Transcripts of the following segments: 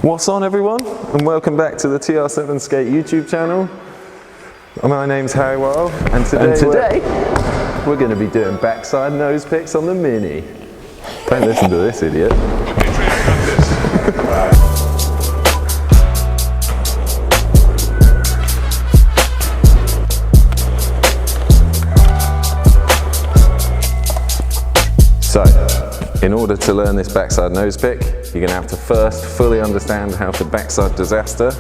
What's on, everyone, and welcome back to the TR7 Skate YouTube channel. My name's Harry Weil, and today we're going to be doing backside nose picks on the Mini. Don't listen to this idiot. So, in order to learn this backside nose pick, you're going to have to first fully understand how to backside disaster,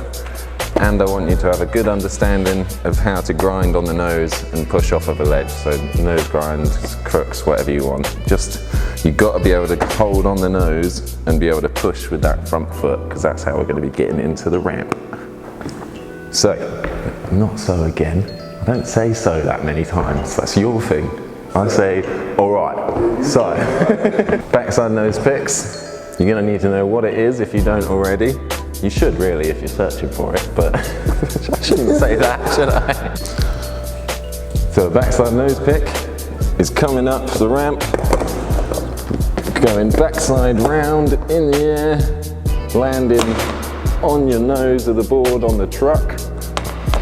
and I want you to have a good understanding of how to grind on the nose and push off of a ledge. So nose grinds, crooks, whatever you want. You've got to be able to hold on the nose and be able to push with that front foot, because that's how we're going to be getting into the ramp. So, not so again. I don't say so that many times, that's your thing. I say, all right. So, backside nose picks. You're going to need to know what it is if you don't already. You should really if you're searching for it, but I shouldn't say that, should I? So a backside nose pick is coming up the ramp, going backside round in the air, landing on your nose of the board on the truck,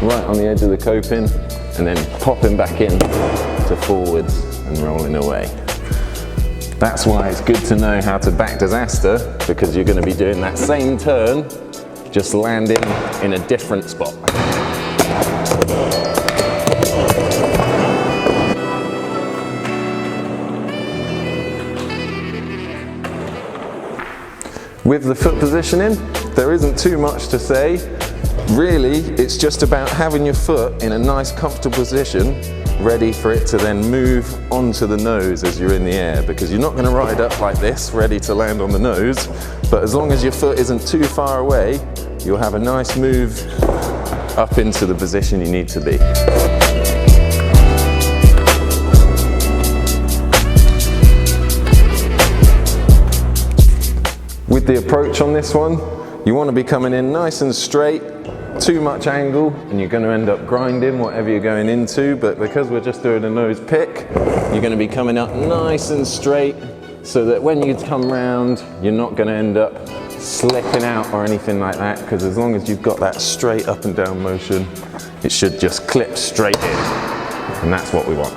right on the edge of the coping, and then popping back in to forwards and rolling away. That's why it's good to know how to back disaster, because you're going to be doing that same turn, just landing in a different spot. With the foot positioning, there isn't too much to say. Really, it's just about having your foot in a nice, comfortable position, ready for it to then move onto the nose as you're in the air, because you're not going to ride up like this, ready to land on the nose, but as long as your foot isn't too far away, you'll have a nice move up into the position you need to be. With the approach on this one, you want to be coming in nice and straight. Too much angle and you're going to end up grinding whatever you're going into, but because we're just doing a nose pick, you're going to be coming up nice and straight, so that when you come round, you're not going to end up slipping out or anything like that, because as long as you've got that straight up and down motion, it should just clip straight in, and that's what we want.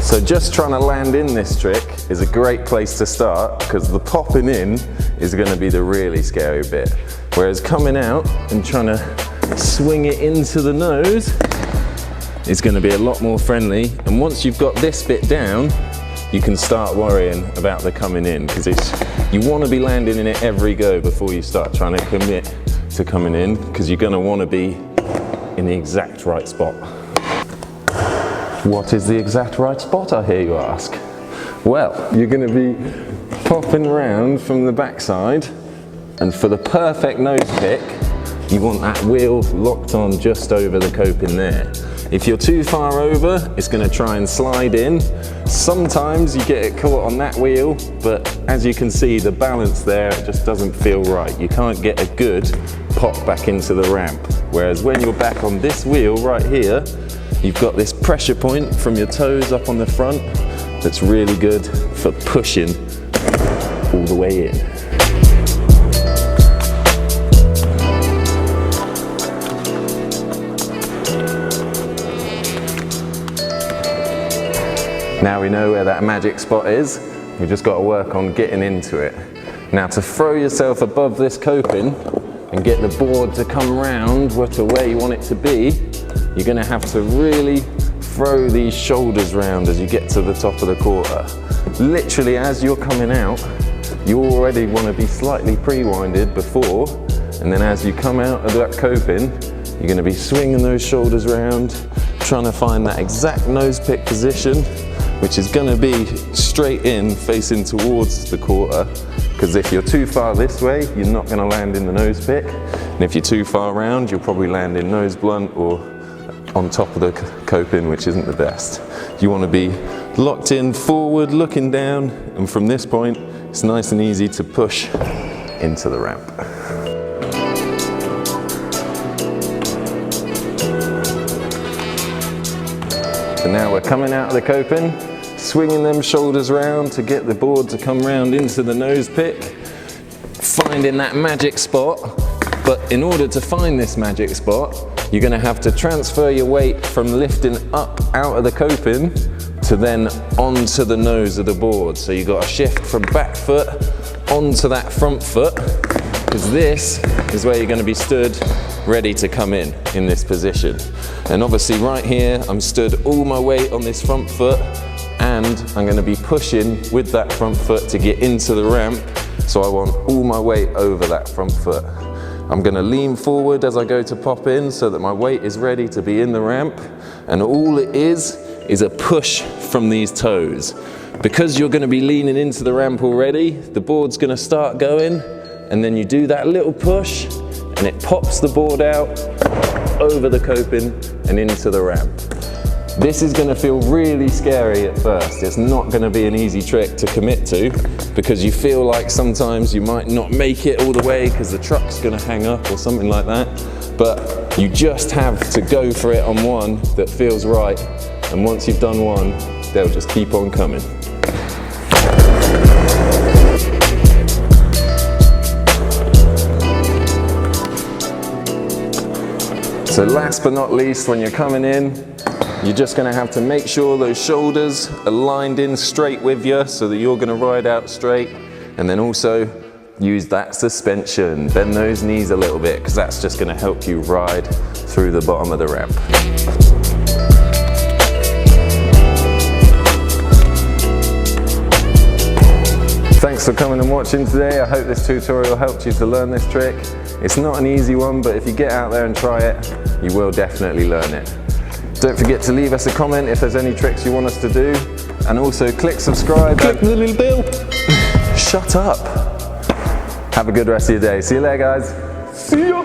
So just trying to land in this trick is a great place to start, because the popping in is going to be the really scary bit. Whereas coming out and trying to swing it into the nose is going to be a lot more friendly. And once you've got this bit down, you can start worrying about the coming in, because you want to be landing in it every go before you start trying to commit to coming in, because you're going to want to be in the exact right spot. What is the exact right spot, I hear you ask? Well, you're going to be popping around from the backside, and for the perfect nose pick, you want that wheel locked on just over the coping there. If you're too far over, it's going to try and slide in. Sometimes you get it caught on that wheel, but as you can see, the balance there just doesn't feel right. You can't get a good pop back into the ramp. Whereas when you're back on this wheel right here, you've got this pressure point from your toes up on the front that's really good for pushing all the way in. Now we know where that magic spot is, we've just got to work on getting into it. Now, to throw yourself above this coping and get the board to come round to where you want it to be, you're going to have to really throw these shoulders round as you get to the top of the quarter. Literally, as you're coming out, you already want to be slightly pre-winded before, and then as you come out of that coping, you're going to be swinging those shoulders round, trying to find that exact nose pick position, which is going to be straight in, facing towards the quarter, because if you're too far this way, you're not going to land in the nose pick, and if you're too far round, you'll probably land in nose blunt or on top of the coping, which isn't the best. You want to be locked in forward, looking down, and from this point, it's nice and easy to push into the ramp. So now we're coming out of the coping, swinging them shoulders round to get the board to come round into the nose pick, finding that magic spot. But in order to find this magic spot, you're going to have to transfer your weight from lifting up out of the coping to then onto the nose of the board. So you've got to shift from back foot onto that front foot, because this is where you're going to be stood ready to come in this position. And obviously right here, I'm stood all my weight on this front foot, and I'm going to be pushing with that front foot to get into the ramp. So I want all my weight over that front foot. I'm going to lean forward as I go to pop in so that my weight is ready to be in the ramp. And all it is a push from these toes. Because you're going to be leaning into the ramp already, the board's going to start going, and then you do that little push and it pops the board out over the coping and into the ramp. This is going to feel really scary at first. It's not going to be an easy trick to commit to, because you feel like sometimes you might not make it all the way because the truck's going to hang up or something like that. But you just have to go for it on one that feels right. And once you've done one, they'll just keep on coming. So last but not least, when you're coming in, you're just going to have to make sure those shoulders are lined in straight with you so that you're going to ride out straight, and then also use that suspension. Bend those knees a little bit, because that's just going to help you ride through the bottom of the ramp. Thanks for coming and watching today. I hope this tutorial helped you to learn this trick. It's not an easy one, but if you get out there and try it, you will definitely learn it. Don't forget to leave us a comment if there's any tricks you want us to do, and also click subscribe. Click the little bell. Shut up. Have a good rest of your day. See you later, guys. See ya.